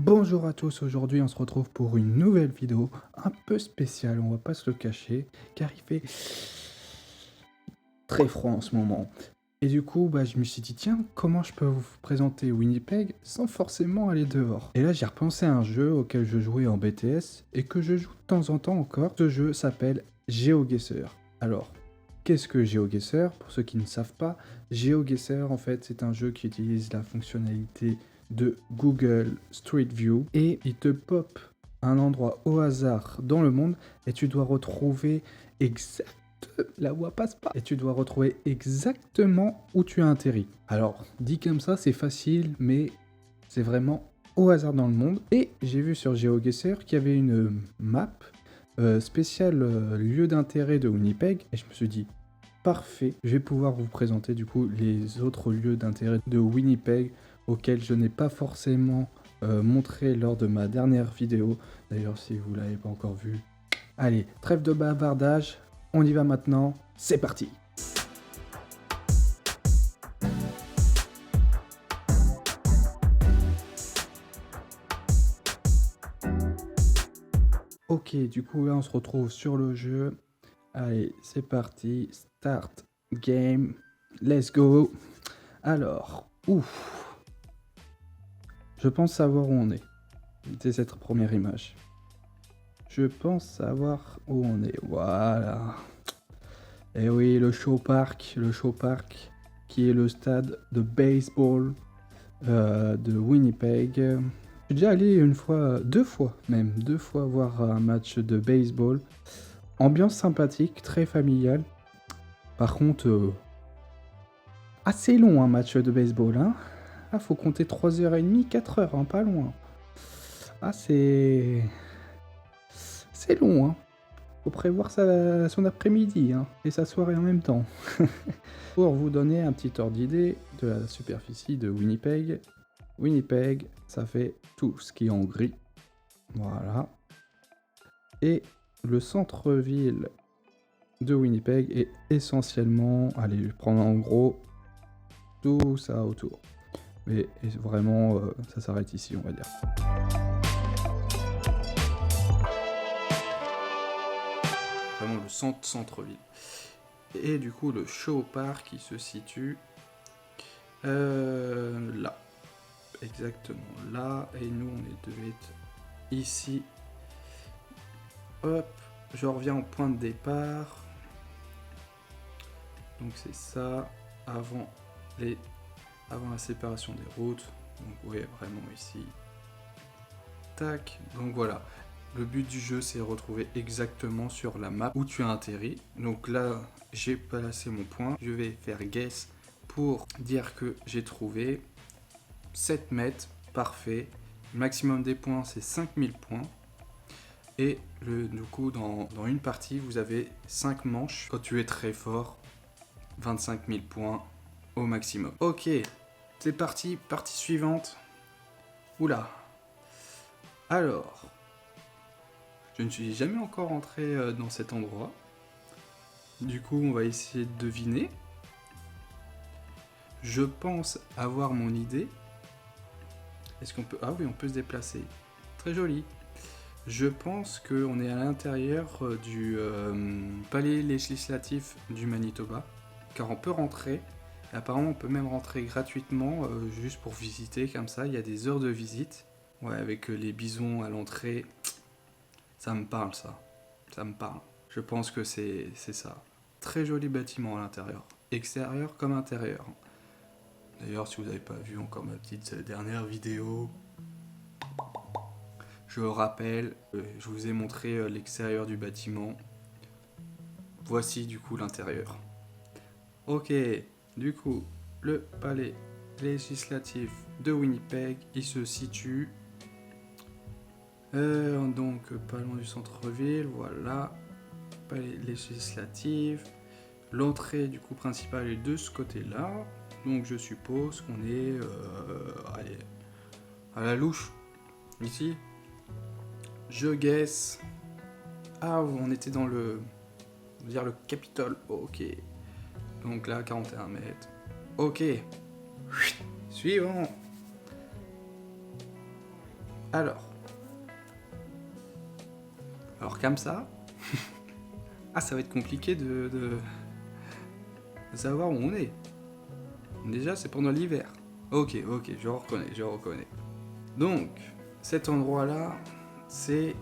Bonjour à tous, aujourd'hui on se retrouve pour une nouvelle vidéo un peu spéciale, on va pas se le cacher, car il fait très froid en ce moment. Et du coup, je me suis dit, tiens, comment je peux vous présenter Winnipeg sans forcément aller dehors? Et là, j'ai repensé à un jeu auquel je jouais en BTS et que je joue de temps en temps encore. Ce jeu s'appelle GeoGuessr. Alors, qu'est-ce que GeoGuessr? Pour ceux qui ne savent pas, GeoGuessr, en fait, c'est un jeu qui utilise la fonctionnalité de Google Street View et il te pop un endroit au hasard dans le monde et tu dois retrouver exactement la voie passe pas. Et tu dois retrouver exactement où tu as atterri. Alors, dit comme ça, c'est facile, mais c'est vraiment au hasard dans le monde. Et j'ai vu sur GeoGuessr qu'il y avait une map spéciale lieu d'intérêt de Winnipeg. Et je me suis dit, parfait, je vais pouvoir vous présenter du coup les autres lieux d'intérêt de Winnipeg auxquels je n'ai pas forcément montré lors de ma dernière vidéo. D'ailleurs, si vous ne l'avez pas encore vu, allez, trêve de bavardage. On y va maintenant, c'est parti! Ok, du coup là on se retrouve sur le jeu. Allez, c'est parti, start game, let's go! Alors, ouf! Je pense savoir où on est. C'est cette première image. Je pense savoir où on est, voilà. Et oui, le Show Park, qui est le stade de baseball de Winnipeg. Je suis déjà allé deux fois voir un match de baseball. Ambiance sympathique, très familiale. Par contre, assez long un match de baseball, hein. Ah, faut compter 3h30, 4h, hein, pas loin. Ah, c'est long, hein. Faut prévoir son après-midi, hein, et sa soirée en même temps. Pour vous donner un petit ordre d'idée de la superficie de Winnipeg. Winnipeg, ça fait tout ce qui est en gris. Voilà. Et le centre-ville de Winnipeg est essentiellement, allez, je prends en gros tout ça autour. Mais vraiment, ça s'arrête ici, on va dire. Vraiment le centre-ville. Et du coup, le Show Park qui se situe là. Exactement là. Et nous, on devait être ici. Hop, je reviens au point de départ. Donc c'est ça, avant la séparation des routes. Donc oui, vraiment ici. Tac, donc voilà. Le but du jeu, c'est de retrouver exactement sur la map où tu as atterri. Donc là, j'ai placé mon point. Je vais faire guess pour dire que j'ai trouvé 7 mètres. Parfait. Le maximum des points, c'est 5000 points. Et du coup, dans une partie, vous avez 5 manches. Quand tu es très fort, 25 000 points au maximum. Ok, c'est parti. Partie suivante. Oula. Alors, je ne suis jamais encore entré dans cet endroit. Du coup, on va essayer de deviner. Je pense avoir mon idée. Est-ce qu'on peut... Ah oui, on peut se déplacer. Très joli. Je pense qu'on est à l'intérieur du palais législatif du Manitoba, car on peut rentrer. Apparemment, on peut même rentrer gratuitement, juste pour visiter, comme ça. Il y a des heures de visite. Ouais, avec les bisons à l'entrée. Ça me parle, ça. Ça me parle. Je pense que c'est ça. Très joli bâtiment à l'intérieur. Extérieur comme intérieur. D'ailleurs, si vous n'avez pas vu encore ma petite dernière vidéo, je rappelle, je vous ai montré l'extérieur du bâtiment. Voici du coup l'intérieur. Ok, du coup, le palais législatif de Winnipeg, il se situe donc pas loin du centre-ville, voilà. Palais législatif. L'entrée du coup principale est de ce côté-là. Donc je suppose qu'on est allez, à la louche, ici. Je guesse. Ah, on était dans le Capitole. Ok. Donc là, 41 mètres. Ok. Suivant. Alors. Alors comme ça. Ah, ça va être compliqué de savoir où on est. Déjà, c'est pendant l'hiver. Ok, je reconnais. Donc, cet endroit-là, c'est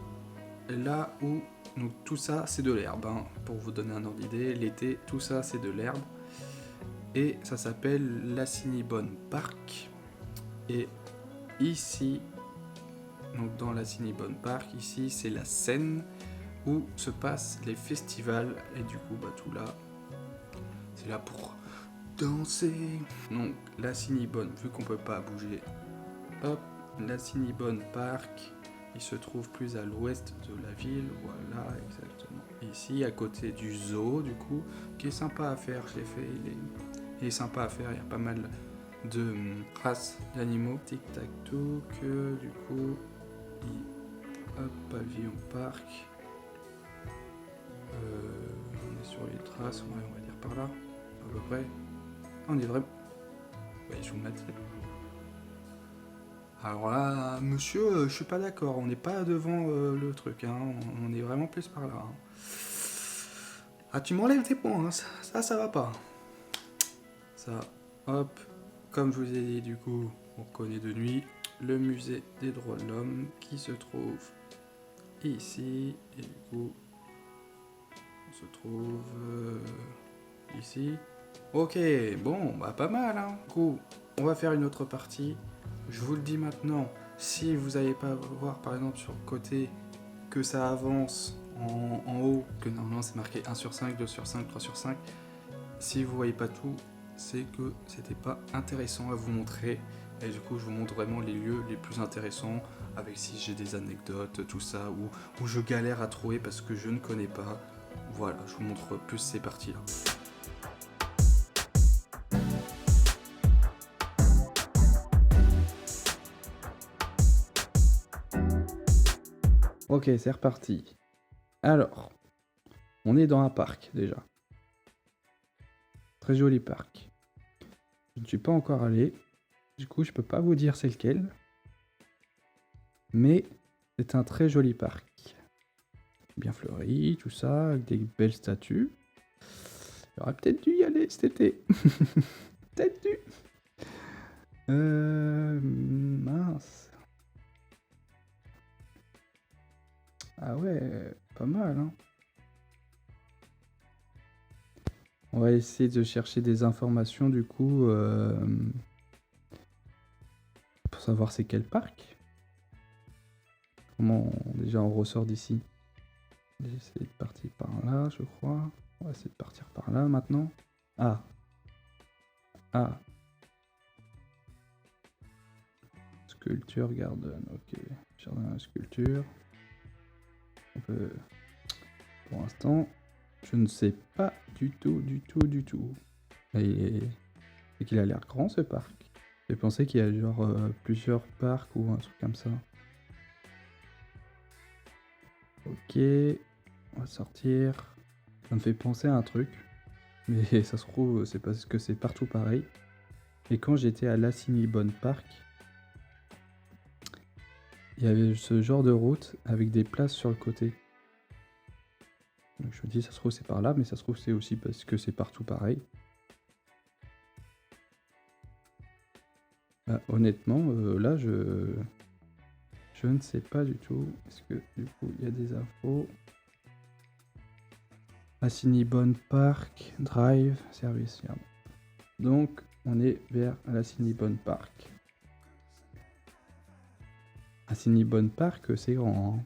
là où... Donc tout ça, c'est de l'herbe. Hein. Pour vous donner un ordre d'idée, l'été, tout ça, c'est de l'herbe. Et ça s'appelle l'Assiniboine Park. Et ici, donc dans l'Assiniboine Park, ici, c'est la scène où se passent les festivals. Et du coup, bah tout là, c'est là pour danser. Donc l'Assiniboine, vu qu'on peut pas bouger, hop, l'Assiniboine Park, il se trouve plus à l'ouest de la ville, voilà, exactement. Ici, à côté du zoo, du coup, qui est sympa à faire, je l'ai fait, il est sympa à faire, il y a pas mal de races d'animaux. Tic-tac-toc, du coup, hop, pavillon parc. On est sur les traces, ouais, on va dire par là, à peu près. On est vraiment... Ouais, je vous le mets. Alors là, monsieur, je suis pas d'accord, on n'est pas devant le truc, hein. On est vraiment plus par là. Hein. Ah, tu m'enlèves tes points, hein. Ça va pas. Ça, hop, comme je vous ai dit, du coup, on connaît de nuit le musée des droits de l'homme qui se trouve ici, et du coup, on se trouve ici. Ok, bon, bah pas mal, hein. Du coup, on va faire une autre partie. Je vous le dis maintenant, si vous n'allez pas voir par exemple sur le côté que ça avance en haut, que normalement c'est marqué 1 sur 5, 2 sur 5, 3 sur 5, si vous voyez pas tout, c'est que c'était pas intéressant à vous montrer. Et du coup, je vous montre vraiment les lieux les plus intéressants, avec si j'ai des anecdotes, tout ça, où je galère à trouver parce que je ne connais pas. Voilà, je vous montre plus ces parties-là. Ok, c'est reparti. Alors, on est dans un parc déjà. Très joli parc. Je ne suis pas encore allé. Du coup, je peux pas vous dire c'est lequel. Mais c'est un très joli parc. Bien fleuri, tout ça, avec des belles statues. J'aurais peut-être dû y aller cet été. Peut-être dû. Mince. Ah ouais, pas mal, hein. On va essayer de chercher des informations, du coup, pour savoir c'est quel parc. Comment déjà on ressort d'ici? J'ai essayé de partir par là, je crois. On va essayer de partir par là maintenant. Ah. Ah. Sculpture garden, ok. Jardin à sculpture. On peut... Pour l'instant, je ne sais pas du tout. C'est qu'il a l'air grand ce parc. J'ai pensé qu'il y a genre plusieurs parcs ou un truc comme ça. Ok, on va sortir. Ça me fait penser à un truc, mais ça se trouve c'est parce que c'est partout pareil. Et quand j'étais à l'Assiniboine Park, il y avait ce genre de route avec des places sur le côté. Donc je me dis ça se trouve c'est par là, mais ça se trouve c'est aussi parce que c'est partout pareil. Bah, honnêtement, là je ne sais pas du tout. Est-ce que du coup il y a des infos? Assiniboine Park, Drive, Service. Donc on est vers l'Assiniboine Park. Assiniboine Park, c'est grand. Hein.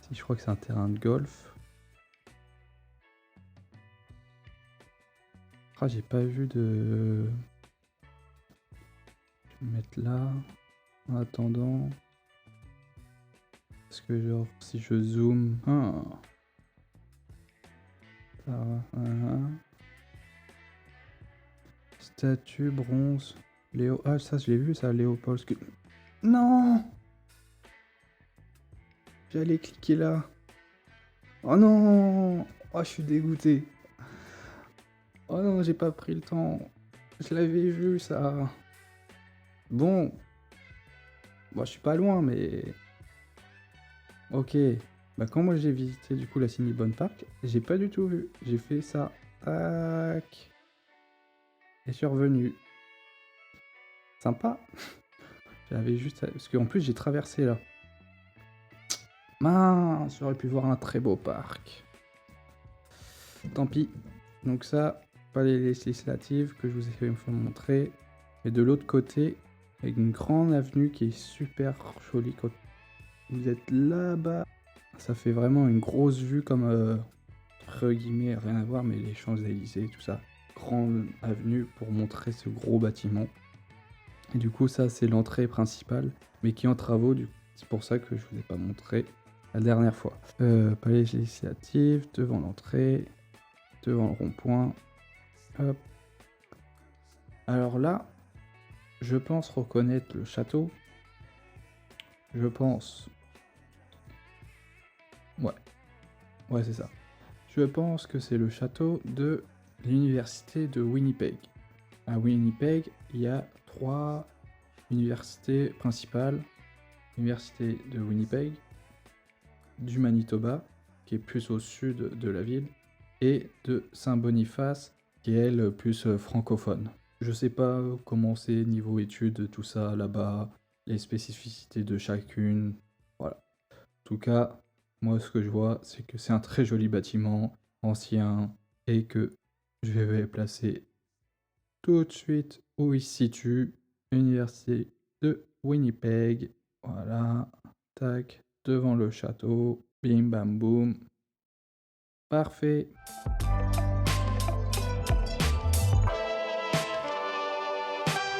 Si je crois que c'est un terrain de golf. Ah, j'ai pas vu de... Je vais mettre là. En attendant. Parce que genre, si je zoome... Ah. Statue, bronze. Léo... Ah, ça, je l'ai vu, ça, Léopold. Non! J'allais cliquer là. Oh non! Oh, je suis dégoûté. Oh non, j'ai pas pris le temps. Je l'avais vu, ça. Bon. Bon, je suis pas loin, mais... Ok. Bah, quand moi j'ai visité du coup la Cinnabon Park, j'ai pas du tout vu. J'ai fait ça. Tac. Et je suis revenu. Sympa. J'avais juste... Parce qu'en plus, j'ai traversé là. Mince, j'aurais pu voir un très beau parc. Tant pis. Donc ça, pas les législatives que je vous ai montré. Et de l'autre côté, avec une grande avenue qui est super jolie quand vous êtes là-bas. Ça fait vraiment une grosse vue comme, entre guillemets, rien à voir, mais les Champs-Élysées, tout ça. Grande avenue pour montrer ce gros bâtiment. Et du coup, ça, c'est l'entrée principale, mais qui est en travaux. C'est pour ça que je vous ai pas montré la dernière fois. Palais législatif, devant l'entrée, devant le rond-point. Hop. Alors là, je pense reconnaître le château. Je pense. Ouais, c'est ça. Je pense que c'est le château de l'université de Winnipeg. À Winnipeg, il y a 3 universités principales. L'université de Winnipeg, du Manitoba, qui est plus au sud de la ville, et de Saint-Boniface, qui est elle plus francophone. Je sais pas comment c'est niveau études, tout ça là-bas, les spécificités de chacune. Voilà. En tout cas, moi ce que je vois, c'est que c'est un très joli bâtiment, ancien, et que je vais placer tout de suite où il se situe, l'université de Winnipeg. Voilà, tac, devant le château, bim bam boum. Parfait.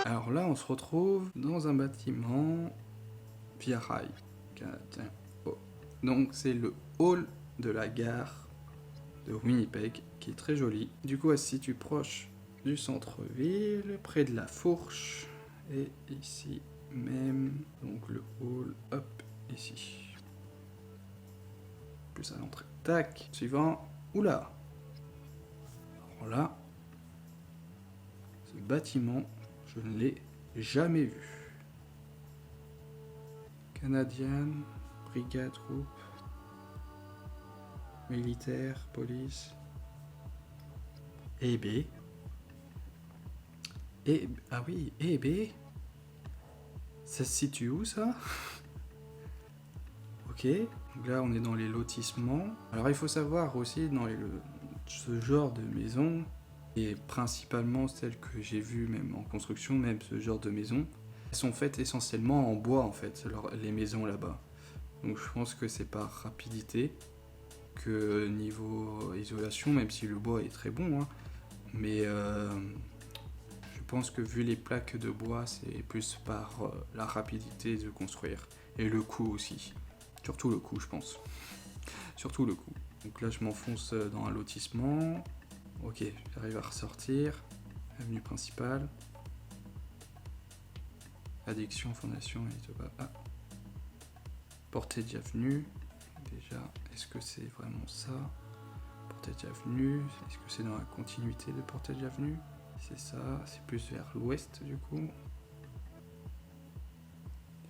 Alors là, on se retrouve dans un bâtiment via rail canadien. Oh. Donc c'est le hall de la gare de Winnipeg qui est très joli. Du coup, elle se situe proche du centre-ville, près de la fourche. Et ici même, donc le hall, hop, ici. Plus à l'entrée. Tac, suivant. Oula. Alors là, ce bâtiment, je ne l'ai jamais vu. Canadian, brigade, groupe, militaire, police, EB. Et ah oui, EB. Ça se situe où ça? Ok, donc là on est dans les lotissements. Alors il faut savoir aussi dans ce genre de maison, et principalement celles que j'ai vues même en construction, même ce genre de maison, elles sont faites essentiellement en bois en fait, les maisons là-bas. Donc je pense que c'est par rapidité que niveau isolation, même si le bois est très bon, hein, mais je pense que vu les plaques de bois, c'est plus par la rapidité de construire et le coût aussi. Surtout le coût, je pense. Surtout le coût. Donc là, je m'enfonce dans un lotissement. Ok, j'arrive à ressortir. Avenue principale. Addiction, fondation, ah. Portail d'avenue. Déjà, est-ce que c'est vraiment ça? Portail d'avenue. Est-ce que c'est dans la continuité de Portail d'avenue? C'est ça, c'est plus vers l'ouest du coup.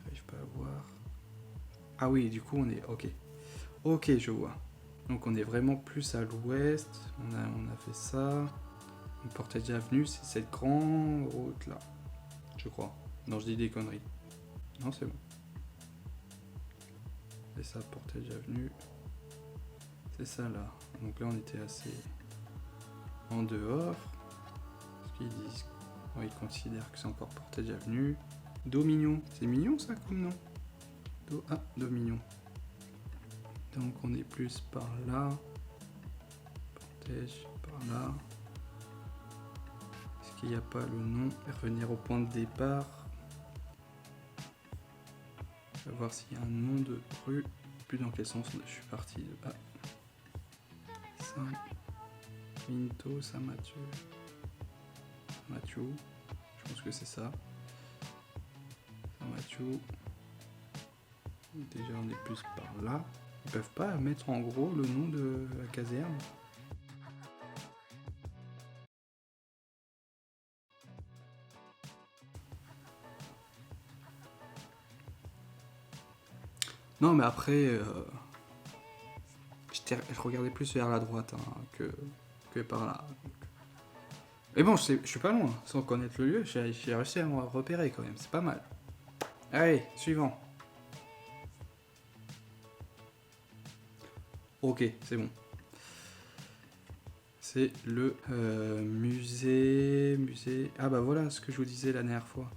J'arrive pas à voir. Ah oui, du coup on est... Ok. Ok, je vois. Donc on est vraiment plus à l'ouest. On a fait ça. Portail d'avenue, c'est cette grande route là. Je crois. Non, je dis des conneries. Non, c'est bon. C'est ça, Portail d'avenue. C'est ça là. Donc là on était assez en dehors. Parce qu'ils disent... ils considèrent que c'est encore Portail d'avenue. Dominion. C'est mignon ça comme nom. Dominion. Donc on est plus par là. Portage par là. Est-ce qu'il n'y a pas le nom? Revenir au point de départ. On va voir s'il y a un nom de rue. Plus dans quel sens je suis parti de Saint-Minto, Saint-Mathieu. Mathieu. Je pense que c'est ça. Saint-Mathieu. Déjà on est plus par là. Ils peuvent pas mettre en gros le nom de la caserne. Non, mais après, je regardais plus vers la droite que par là. Mais bon, je suis pas loin. Sans connaître le lieu, j'ai réussi à me repérer quand même. C'est pas mal. Allez, suivant. Ok, c'est bon. C'est le musée... Ah bah voilà ce que je vous disais la dernière fois.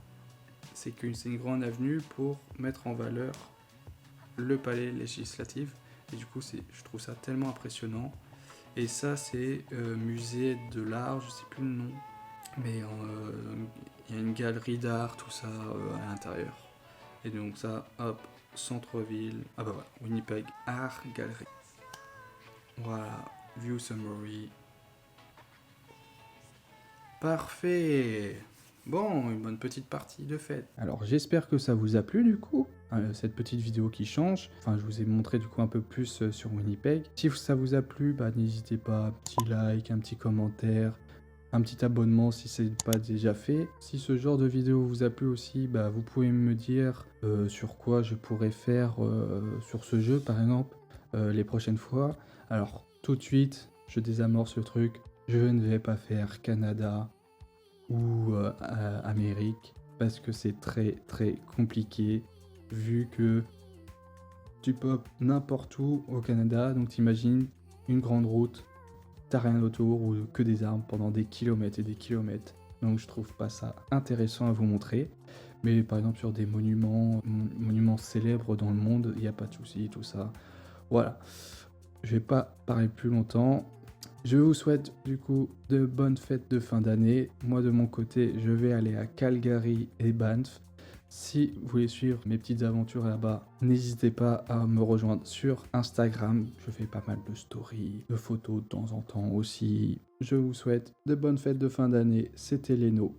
C'est que c'est une grande avenue pour mettre en valeur le palais législatif. Et du coup, je trouve ça tellement impressionnant. Et ça, c'est musée de l'art, je sais plus le nom. Mais il y a une galerie d'art, tout ça à l'intérieur. Et donc ça, hop, centre-ville. Ah bah voilà, Winnipeg Art Gallery. Voilà, view summary. Parfait. Bon, une bonne petite partie de fête. Alors j'espère que ça vous a plu du coup, cette petite vidéo qui change. Enfin, je vous ai montré du coup un peu plus sur Winnipeg. Si ça vous a plu, bah n'hésitez pas, un petit like, un petit commentaire, un petit abonnement si ce n'est pas déjà fait. Si ce genre de vidéo vous a plu aussi, bah vous pouvez me dire sur quoi je pourrais faire sur ce jeu par exemple les prochaines fois. Alors tout de suite, je désamorce le truc. Je ne vais pas faire Canada ou Amérique parce que c'est très très compliqué vu que tu popes n'importe où au Canada, donc t'imagines une grande route, t'as rien autour ou que des arbres pendant des kilomètres et des kilomètres, donc je trouve pas ça intéressant à vous montrer. Mais par exemple sur des monuments célèbres dans le monde, il n'y a pas de souci, tout ça. Voilà, je vais pas parler plus longtemps. Je vous souhaite du coup de bonnes fêtes de fin d'année. Moi de mon côté, je vais aller à Calgary et Banff. Si vous voulez suivre mes petites aventures là-bas, n'hésitez pas à me rejoindre sur Instagram. Je fais pas mal de stories, de photos de temps en temps aussi. Je vous souhaite de bonnes fêtes de fin d'année. C'était Leno.